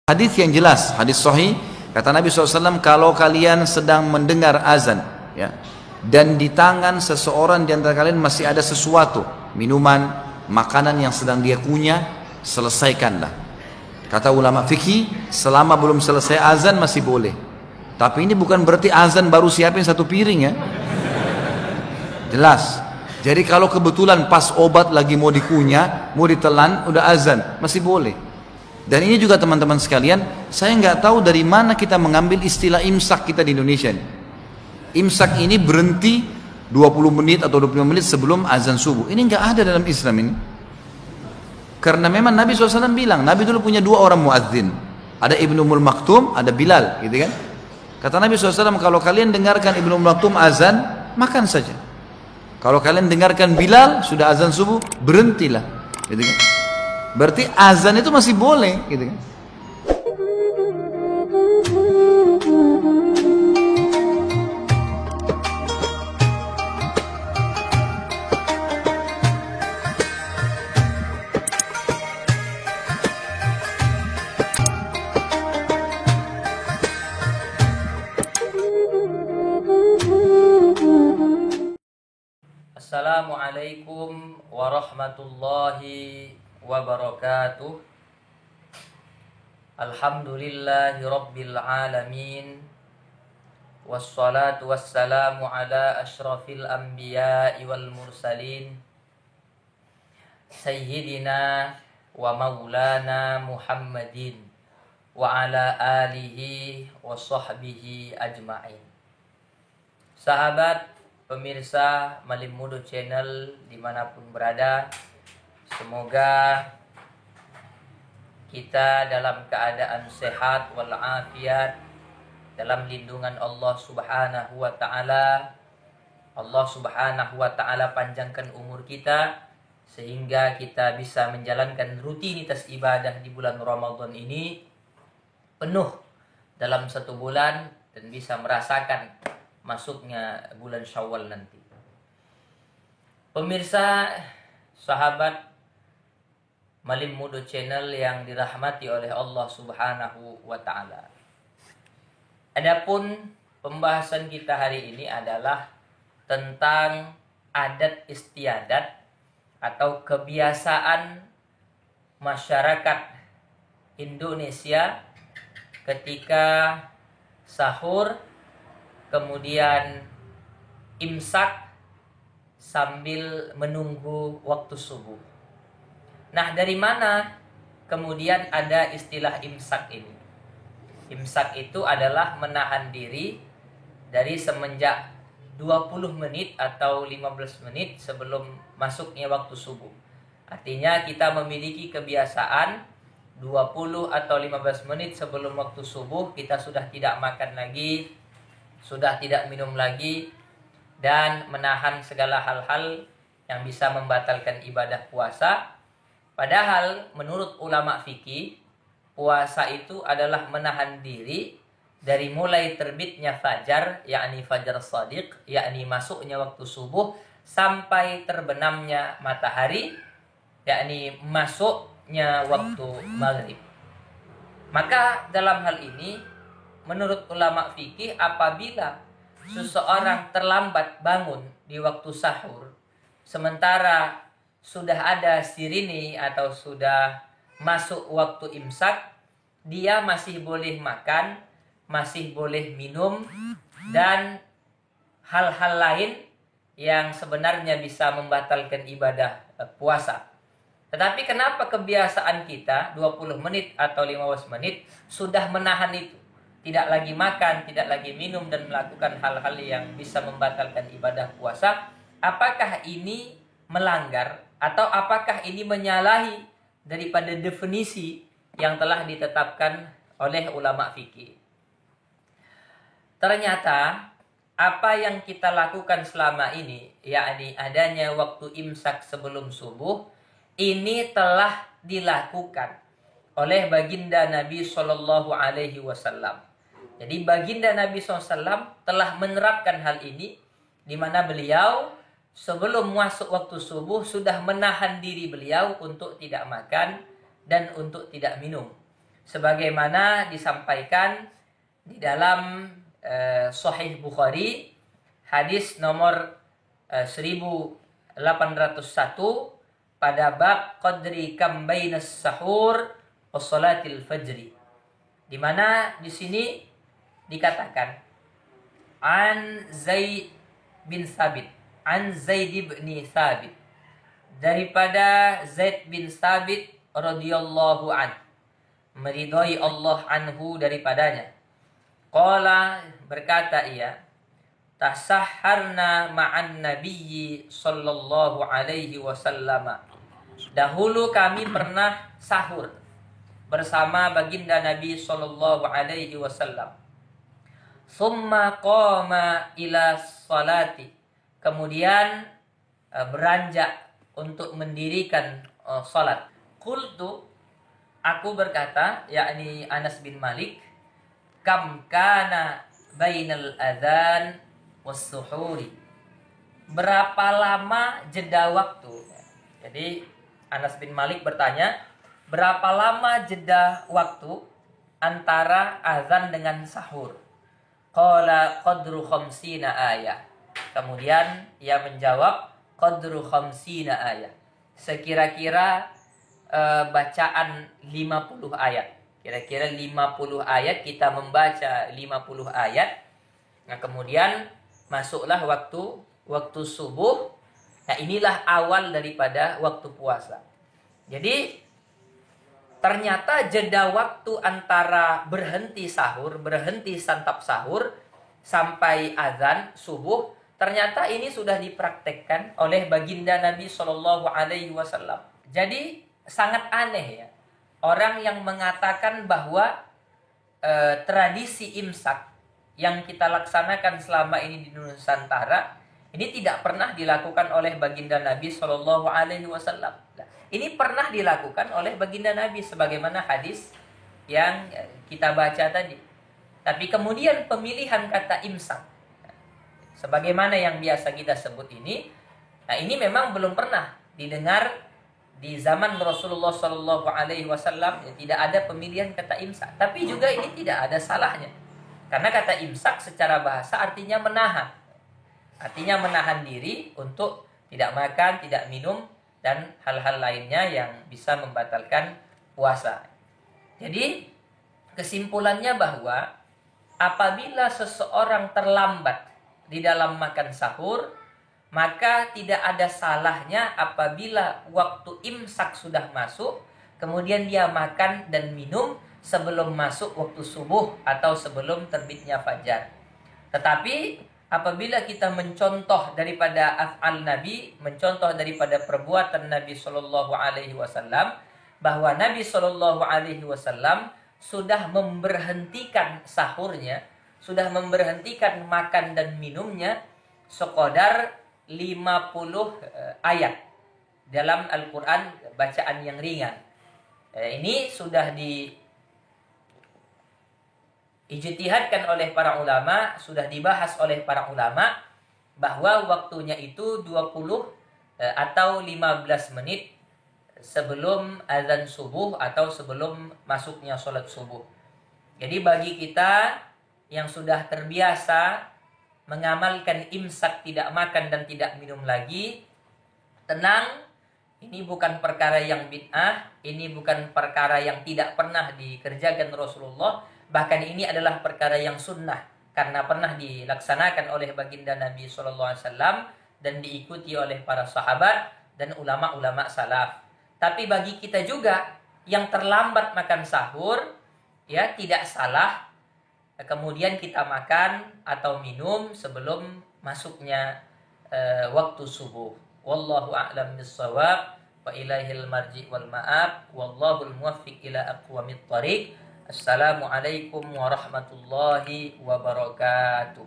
Hadis yang jelas, hadis sahih, kata Nabi SAW, kalau kalian sedang mendengar azan, ya, dan di tangan seseorang di antara kalian masih ada sesuatu, minuman, makanan yang sedang dia kunyah, selesaikanlah. Kata ulama fikih, selama belum selesai azan masih boleh. Tapi ini bukan berarti azan baru siapin satu piring, ya. Jelas. Jadi kalau kebetulan pas obat lagi mau dikunyah, mau ditelan, udah azan, masih boleh. Dan ini juga teman-teman sekalian, saya nggak tahu dari mana kita mengambil istilah imsak kita di Indonesia nih. Imsak ini berhenti 20 menit atau 25 menit sebelum azan subuh. Ini nggak ada dalam Islam ini. Karena memang Nabi SAW bilang, Nabi dulu punya dua orang muadzin. Ada Ibnu Ummul Maktum, ada Bilal, gitu kan. Kata Nabi SAW, kalau kalian dengarkan Ibnu Ummul Maktum azan, makan saja. Kalau kalian dengarkan Bilal, sudah azan subuh, berhentilah, gitu kan. Berarti azan itu masih boleh, gitu kan? Assalamualaikum warahmatullahi wabarakatuh. Alhamdulillahi rabbil alamin. Wassalatu wassalamu ala ashrafil anbiya'i wal mursalin, sayyidina wa maulana Muhammadin wa ala alihi wa sahbihi ajma'in. Sahabat pemirsa Malim Mudo Channel dimanapun berada, semoga kita dalam keadaan sehat walafiat, dalam lindungan Allah Subhanahu wa Ta'ala. Allah Subhanahu wa Ta'ala panjangkan umur kita sehingga kita bisa menjalankan rutinitas ibadah di bulan Ramadan ini penuh dalam satu bulan dan bisa merasakan masuknya bulan Syawal nanti. Pemirsa, sahabat Malim Mudo Channel yang dirahmati oleh Allah Subhanahu wa Ta'ala. Adapun pembahasan kita hari ini adalah tentang adat istiadat atau kebiasaan masyarakat Indonesia ketika sahur, kemudian imsak sambil menunggu waktu subuh. Nah, dari mana kemudian ada istilah imsak ini? Imsak itu adalah menahan diri dari semenjak 20 menit atau 15 menit sebelum masuknya waktu subuh. Artinya kita memiliki kebiasaan 20 atau 15 menit sebelum waktu subuh kita sudah tidak makan lagi, sudah tidak minum lagi, dan menahan segala hal-hal yang bisa membatalkan ibadah puasa. Padahal menurut ulama fikih, puasa itu adalah menahan diri dari mulai terbitnya fajar, yakni fajar shadiq, yakni masuknya waktu subuh, sampai terbenamnya matahari, yakni masuknya waktu maghrib. Maka dalam hal ini, menurut ulama fikih, apabila seseorang terlambat bangun di waktu sahur, sementara sudah ada sirine atau sudah masuk waktu imsak, dia masih boleh makan, masih boleh minum, dan hal-hal lain yang sebenarnya bisa membatalkan ibadah puasa. Tetapi kenapa kebiasaan kita 20 menit atau 15 menit sudah menahan itu? Tidak lagi makan, tidak lagi minum, dan melakukan hal-hal yang bisa membatalkan ibadah puasa. Apakah ini melanggar atau apakah ini menyalahi daripada definisi yang telah ditetapkan oleh ulama fikih? Ternyata apa yang kita lakukan selama ini, yakni adanya waktu imsak sebelum subuh, ini telah dilakukan oleh baginda Nabi Shallallahu Alaihi Wasallam. Jadi baginda Nabi SAW telah menerapkan hal ini, di mana beliau sebelum masuk waktu subuh sudah menahan diri beliau untuk tidak makan dan untuk tidak minum. sebagaimana disampaikan di dalam Sahih Bukhari hadis nomor 1801 pada bab qadri kam bainas sahur wa salatil fajri, di mana di sini dikatakan an Zaid bin Thabit, an Zaid bin Thabit, daripada Zaid bin Thabit radhiyallahu an, meridhai Allah anhu daripadanya. Qala, berkata ia, tasahharna ma'an nabiyyi sallallahu alaihi wasallam. Dahulu kami pernah sahur bersama baginda Nabi sallallahu alaihi wasallam. Summa qama ila salati. Kemudian beranjak untuk mendirikan salat. Qultu, aku berkata, yakni Anas bin Malik, kam kana bainal adzan was-suhuri. Berapa lama jeda waktu? Jadi Anas bin Malik bertanya, berapa lama jeda waktu antara azan dengan sahur? Qala qadru khamsina ayah. Kemudian ia menjawab qadru khamsina ayah. Sekira-kira bacaan 50 ayat. Kira-kira 50 ayat, kita membaca 50 ayat. Nah, kemudian masuklah waktu subuh. Nah, inilah awal daripada waktu puasa. Jadi ternyata jeda waktu antara berhenti sahur, berhenti santap sahur sampai azan subuh, ternyata ini sudah dipraktekkan oleh baginda Nabi Shallallahu Alaihi Wasallam. Jadi sangat aneh ya, orang yang mengatakan bahwa tradisi imsak yang kita laksanakan selama ini di Nusantara ini tidak pernah dilakukan oleh baginda Nabi Shallallahu Alaihi Wasallam. Ini pernah dilakukan oleh baginda Nabi sebagaimana hadis yang kita baca tadi. Tapi kemudian pemilihan kata imsak, sebagaimana yang biasa kita sebut ini, nah ini memang belum pernah didengar di zaman Rasulullah Shallallahu Alaihi Wasallam. Tidak ada pemilihan kata imsak. Tapi juga ini tidak ada salahnya, karena kata imsak secara bahasa artinya menahan. Artinya menahan diri untuk tidak makan, tidak minum, dan hal-hal lainnya yang bisa membatalkan puasa. Jadi kesimpulannya bahwa apabila seseorang terlambat di dalam makan sahur, maka tidak ada salahnya apabila waktu imsak sudah masuk, kemudian dia makan dan minum sebelum masuk waktu subuh atau sebelum terbitnya fajar. Tetapi apabila kita mencontoh daripada af'al Nabi, mencontoh daripada perbuatan Nabi Shallallahu Alaihi Wasallam, bahwa Nabi Shallallahu Alaihi Wasallam sudah memberhentikan sahurnya, sudah memberhentikan makan dan minumnya sekadar 50 ayat dalam Al-Quran, bacaan yang ringan. Ini sudah ijtihadkan oleh para ulama, sudah dibahas oleh para ulama, bahwa waktunya itu 20 atau 15 menit sebelum azan subuh atau sebelum masuknya sholat subuh. Jadi bagi kita yang sudah terbiasa mengamalkan imsak, tidak makan dan tidak minum lagi, tenang, ini bukan perkara yang bid'ah, ini bukan perkara yang tidak pernah dikerjakan Rasulullah. Bahkan ini adalah perkara yang sunnah, karena pernah dilaksanakan oleh baginda Nabi SAW dan diikuti oleh para sahabat dan ulama-ulama salaf. Tapi bagi kita juga yang terlambat makan sahur, ya tidak salah kemudian kita makan atau minum sebelum masuknya waktu subuh. Wallahu a'lam bissawab, wa ilaihil marji wal ma'ab, wallahul muwaffiq ila aqwamit thariq. Assalamualaikum warahmatullahi wabarakatuh.